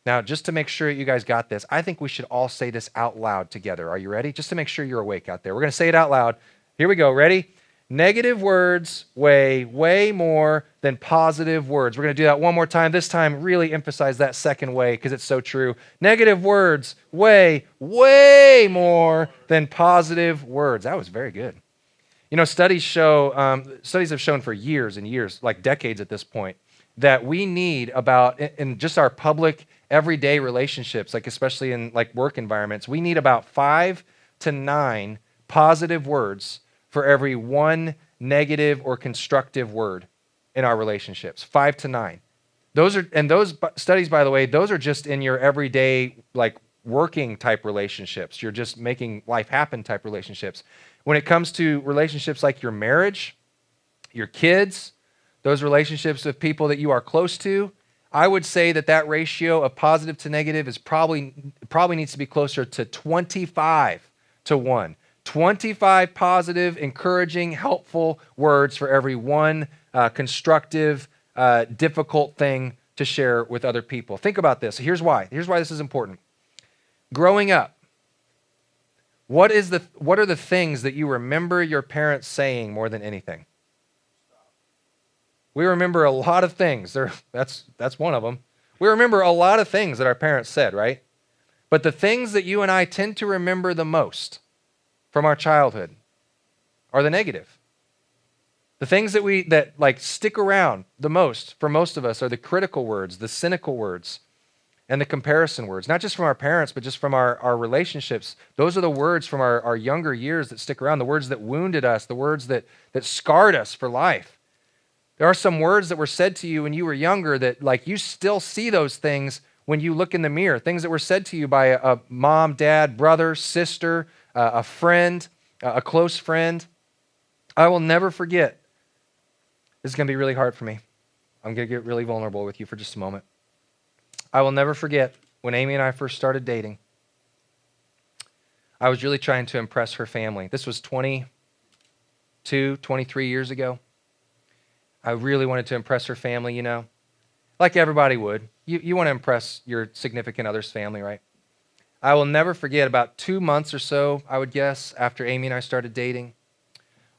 Now, just to make sure you guys got this, I think we should all say this out loud together. Are you ready? Just to make sure you're awake out there. We're going to say it out loud. Here we go. Ready? Negative words weigh way more than positive words. We're going to do that one more time. This time, really emphasize that second way because it's so true. Negative words weigh way more than positive words. That was very good. You know, studies have shown for years and years, like decades at this point, that we need about, in just our public, everyday relationships, like especially in like work environments, we need about 5 to 9 positive words for every 1 negative or constructive word in our relationships. 5 to 9. Those studies, by the way, those are just in your everyday, like working type relationships. You're just making life happen type relationships. When it comes to relationships like your marriage, your kids, those relationships with people that you are close to, I would say that ratio of positive to negative is probably needs to be closer to 25 to 1. 25 positive, encouraging, helpful words for every 1 constructive, difficult thing to share with other people. Think about this. Here's why. Here's why this is important. Growing up, what are the things that you remember your parents saying more than anything? We remember a lot of things. That's one of them. We remember a lot of things that our parents said, right? But the things that you and I tend to remember the most from our childhood are the negative. The things that like stick around the most for most of us are the critical words, the cynical words, and the comparison words. Not just from our parents, but just from our relationships. Those are the words from our younger years that stick around, the words that wounded us, the words that scarred us for life. There are some words that were said to you when you were younger that like you still see those things when you look in the mirror, things that were said to you by a mom, dad, brother, sister, a friend, a close friend. I will never forget. This is going to be really hard for me. I'm going to get really vulnerable with you for just a moment. I will never forget when Amy and I first started dating. I was really trying to impress her family. This was 22, 23 years ago. I really wanted to impress her family, you know, like everybody would. You want to impress your significant other's family, right? I will never forget, about 2 months or so, I would guess, after Amy and I started dating,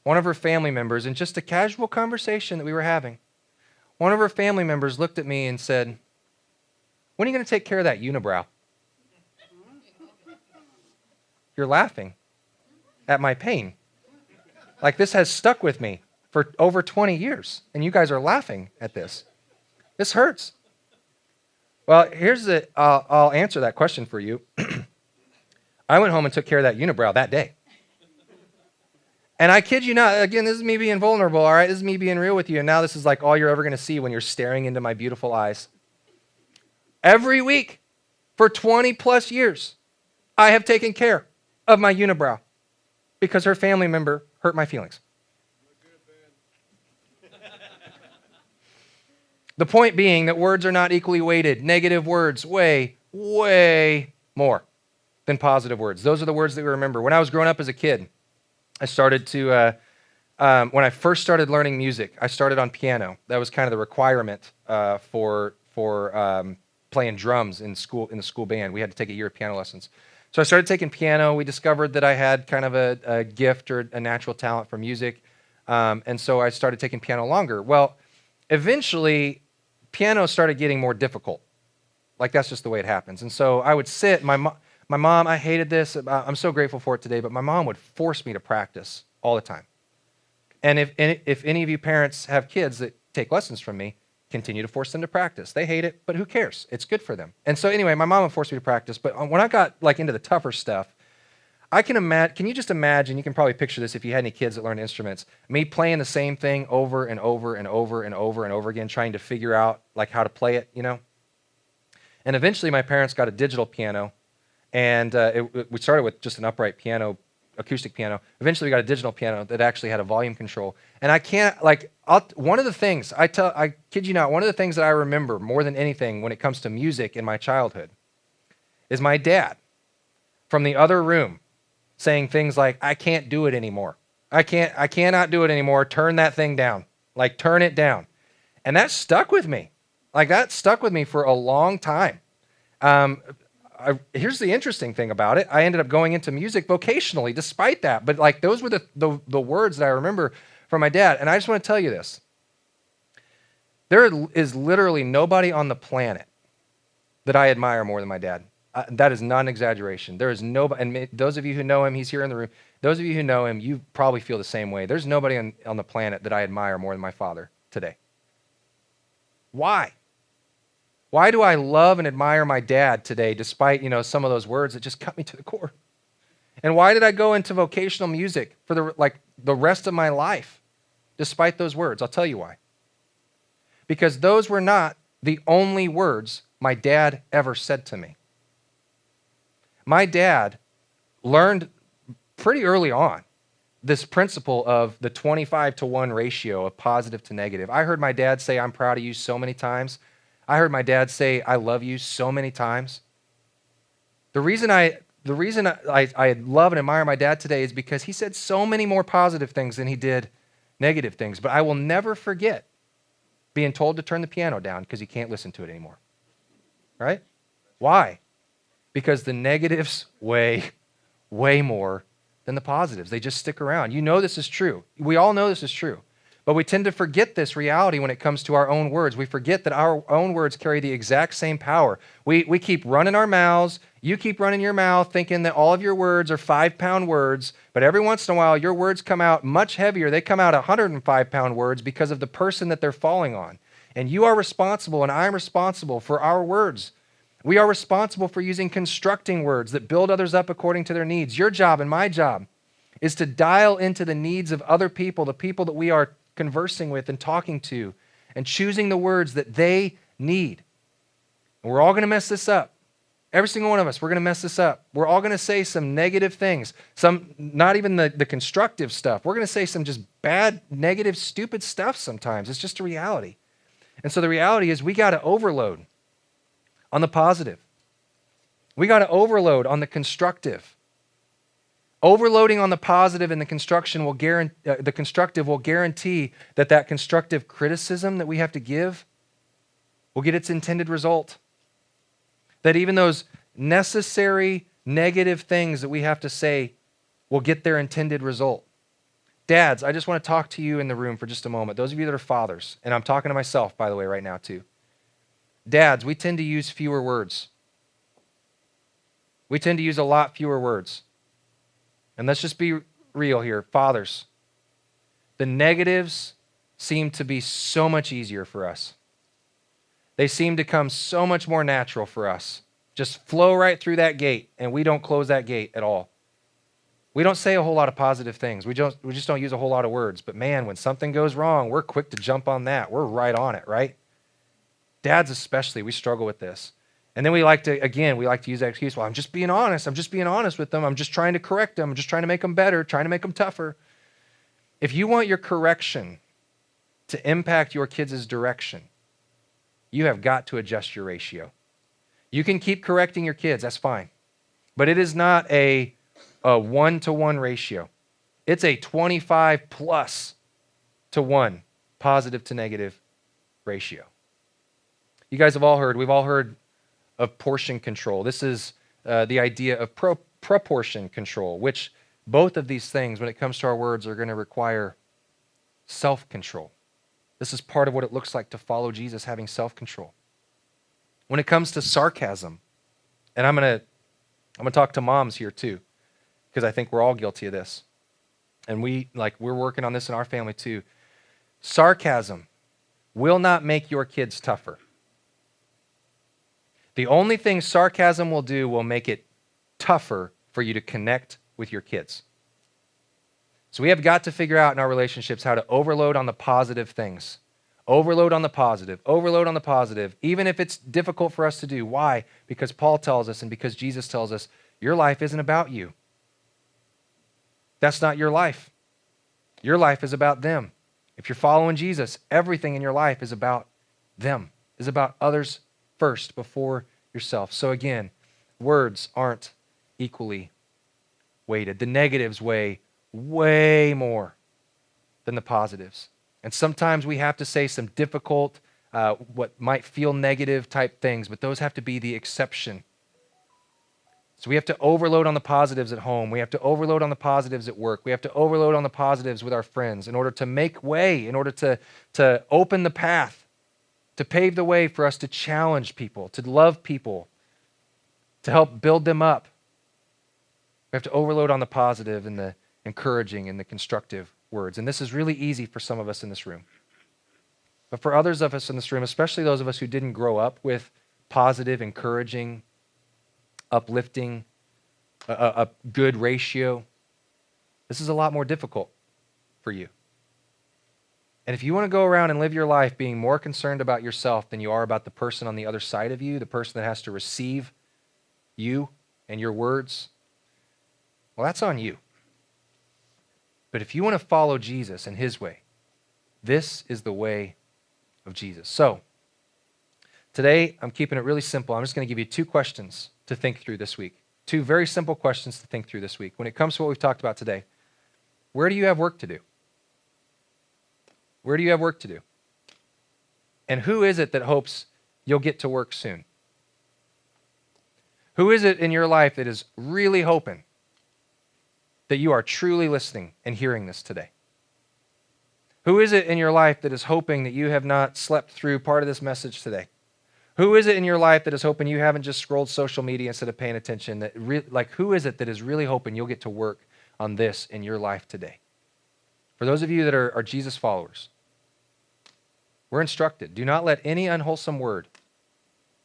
one of her family members, in just a casual conversation that we were having, one of her family members looked at me and said, "When are you going to take care of that unibrow?" You're laughing at my pain. Like, this has stuck with me for over 20 years, and you guys are laughing at this. This hurts. Well, I'll answer that question for you. I went home and took care of that unibrow that day. And I kid you not, again, this is me being vulnerable, all right? This is me being real with you, and now this is like all you're ever going to see when you're staring into my beautiful eyes. Every week for 20 plus years, I have taken care of my unibrow because her family member hurt my feelings. The point being that words are not equally weighted. Negative words weigh way more than positive words. Those are the words that we remember. When I was growing up as a kid, I started to, when I first started learning music, I started on piano. That was kind of the requirement for playing drums in the school band. We had to take a year of piano lessons. So I started taking piano. We discovered that I had kind of a gift or a natural talent for music. And so I started taking piano longer. Well, eventually, piano started getting more difficult. Like, that's just the way it happens. And so I would sit, my mom, I hated this. I'm so grateful for it today, but my mom would force me to practice all the time. And if any of you parents have kids that take lessons from me, continue to force them to practice. They hate it, but who cares? It's good for them. And so anyway, my mom would force me to practice, but when I got like into the tougher stuff, I can imagine, can you just imagine, you can probably picture this if you had any kids that learned instruments, me playing the same thing over and over and over and over and over again, trying to figure out like how to play it, you know? And eventually my parents got a digital piano, and we started with just an upright piano, acoustic piano. Eventually we got a digital piano that actually had a volume control. And I can't, like, one of the things, I kid you not, one of the things that I remember more than anything when it comes to music in my childhood is my dad from the other room saying things like, I can't do it anymore. I cannot do it anymore. Turn that thing down. Like, turn it down. And that stuck with me. Like, that stuck with me for a long time. Here's the interesting thing about it. I ended up going into music vocationally despite that. But like, those were the words that I remember from my dad. And I just want to tell you this. There is literally nobody on the planet that I admire more than my dad. That is not an exaggeration. There is nobody, and those of you who know him, he's here in the room. Those of you who know him, you probably feel the same way. There's nobody on the planet that I admire more than my father today. Why? Why do I love and admire my dad today, despite, some of those words that just cut me to the core? And why did I go into vocational music for the rest of my life, despite those words? I'll tell you why. Because those were not the only words my dad ever said to me. My dad learned pretty early on this principle of the 25-to-1 ratio of positive to negative. I heard my dad say, I'm proud of you so many times. I heard my dad say, I love you so many times. The reason I love and admire my dad today is because he said so many more positive things than he did negative things. But I will never forget being told to turn the piano down because he can't listen to it anymore. Right? Why? Because the negatives weigh way more than the positives. They just stick around. You know this is true. We all know this is true. But we tend to forget this reality when it comes to our own words. We forget that our own words carry the exact same power. We keep running our mouths. You keep running your mouth thinking that all of your words are 5-pound words, but every once in a while your words come out much heavier. They come out 105-pound words because of the person that they're falling on. And you are responsible, and I'm responsible for our words. We are responsible for using constructing words that build others up according to their needs. Your job and my job is to dial into the needs of other people, the people that we are conversing with and talking to, and choosing the words that they need. And we're all going to mess this up. Every single one of us, we're going to mess this up. We're all going to say some negative things, some not even the constructive stuff. We're going to say some just bad, negative, stupid stuff sometimes. It's just a reality. And so the reality is we got to overload on the positive. We got to overload on the constructive. Overloading on the positive and the constructive will guarantee that constructive criticism that we have to give will get its intended result. That even those necessary negative things that we have to say will get their intended result. Dads, I just want to talk to you in the room for just a moment. Those of you that are fathers, and I'm talking to myself, by the way, right now too. Dads, we tend to use fewer words. We tend to use a lot fewer words. And let's just be real here. Fathers, the negatives seem to be so much easier for us. They seem to come so much more natural for us. Just flow right through that gate, and we don't close that gate at all. We don't say a whole lot of positive things. We just don't use a whole lot of words. But man, when something goes wrong, we're quick to jump on that. We're right on it, right? Dads especially, we struggle with this. And then we like to use that excuse, well, I'm just being honest. I'm just being honest with them. I'm just trying to correct them. I'm just trying to make them better, trying to make them tougher. If you want your correction to impact your kids' direction, you have got to adjust your ratio. You can keep correcting your kids, that's fine. But it is not a 1-to-1 ratio. It's a 25 plus to 1 positive to negative ratio. You guys have all heard, we've all heard of portion control. This is the idea of proportion control, which both of these things, when it comes to our words, are going to require self-control. This is part of what it looks like to follow Jesus, having self-control. When it comes to sarcasm, and I'm going to talk to moms here too, because I think we're all guilty of this. And we're working on this in our family too. Sarcasm will not make your kids tougher. The only thing sarcasm will do will make it tougher for you to connect with your kids. So we have got to figure out in our relationships how to overload on the positive things. Overload on the positive. Overload on the positive, even if it's difficult for us to do. Why? Because Paul tells us and because Jesus tells us, your life isn't about you. That's not your life. Your life is about them. If you're following Jesus, everything in your life is about them, is about others first before yourself. So again, words aren't equally weighted. The negatives weigh way more than the positives. And sometimes we have to say some difficult, what might feel negative type things, but those have to be the exception. So we have to overload on the positives at home. We have to overload on the positives at work. We have to overload on the positives with our friends in order to make way, in order to open the path, to pave the way for us to challenge people, to love people, to help build them up. We have to overload on the positive and the encouraging and the constructive words. And this is really easy for some of us in this room. But for others of us in this room, especially those of us who didn't grow up with positive, encouraging, uplifting, a good ratio, this is a lot more difficult for you. And if you want to go around and live your life being more concerned about yourself than you are about the person on the other side of you, the person that has to receive you and your words, well, that's on you. But if you want to follow Jesus and his way, this is the way of Jesus. So, today, I'm keeping it really simple. I'm just going to give you 2 questions to think through this week. 2 very simple questions to think through this week. When it comes to what we've talked about today, where do you have work to do? Where do you have work to do? And who is it that hopes you'll get to work soon? Who is it in your life that is really hoping that you are truly listening and hearing this today? Who is it in your life that is hoping that you have not slept through part of this message today? Who is it in your life that is hoping you haven't just scrolled social media instead of paying attention? Who is it that is really hoping you'll get to work on this in your life today? For those of you that are Jesus followers, we're instructed, do not let any unwholesome word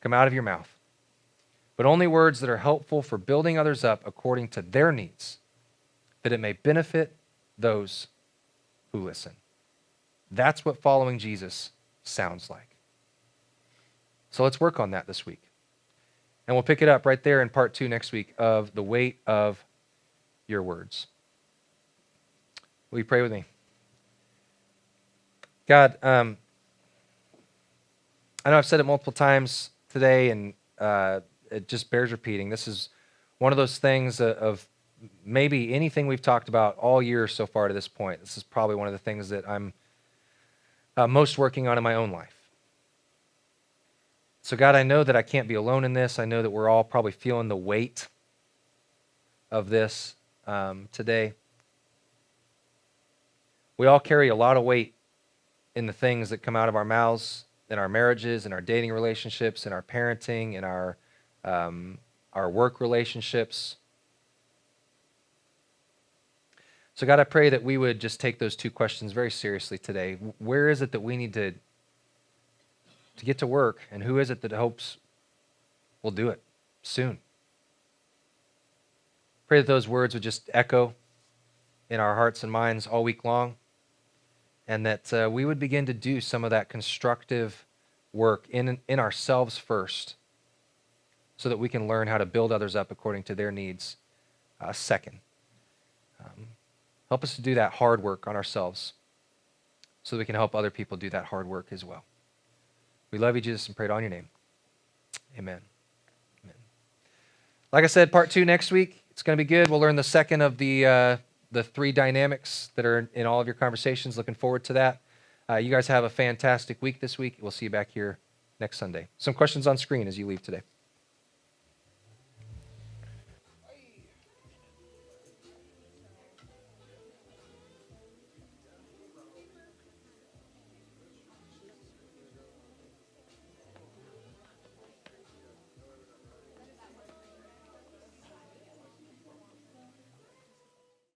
come out of your mouth, but only words that are helpful for building others up according to their needs, that it may benefit those who listen. That's what following Jesus sounds like. So let's work on that this week. And we'll pick it up right there in part 2 next week of the weight of your words. Will you pray with me? God, I know I've said it multiple times today, and it just bears repeating. This is one of those things of maybe anything we've talked about all year so far to this point. This is probably one of the things that I'm most working on in my own life. So God, I know that I can't be alone in this. I know that we're all probably feeling the weight of this today. We all carry a lot of weight in the things that come out of our mouths, in our marriages, in our dating relationships, in our parenting, in our work relationships. So God, I pray that we would just take those 2 questions very seriously today. Where is it that we need to get to work, and who is it that hopes we'll do it soon? Pray that those words would just echo in our hearts and minds all week long, and that we would begin to do some of that constructive work in ourselves first, so that we can learn how to build others up according to their needs second. Help us to do that hard work on ourselves so that we can help other people do that hard work as well. We love you, Jesus, and pray it all in your name. Amen. Amen. Like I said, part 2 next week. It's going to be good. We'll learn the second of the 3 dynamics that are in all of your conversations. Looking forward to that. You guys have a fantastic week this week. We'll see you back here next Sunday. Some questions on screen as you leave today.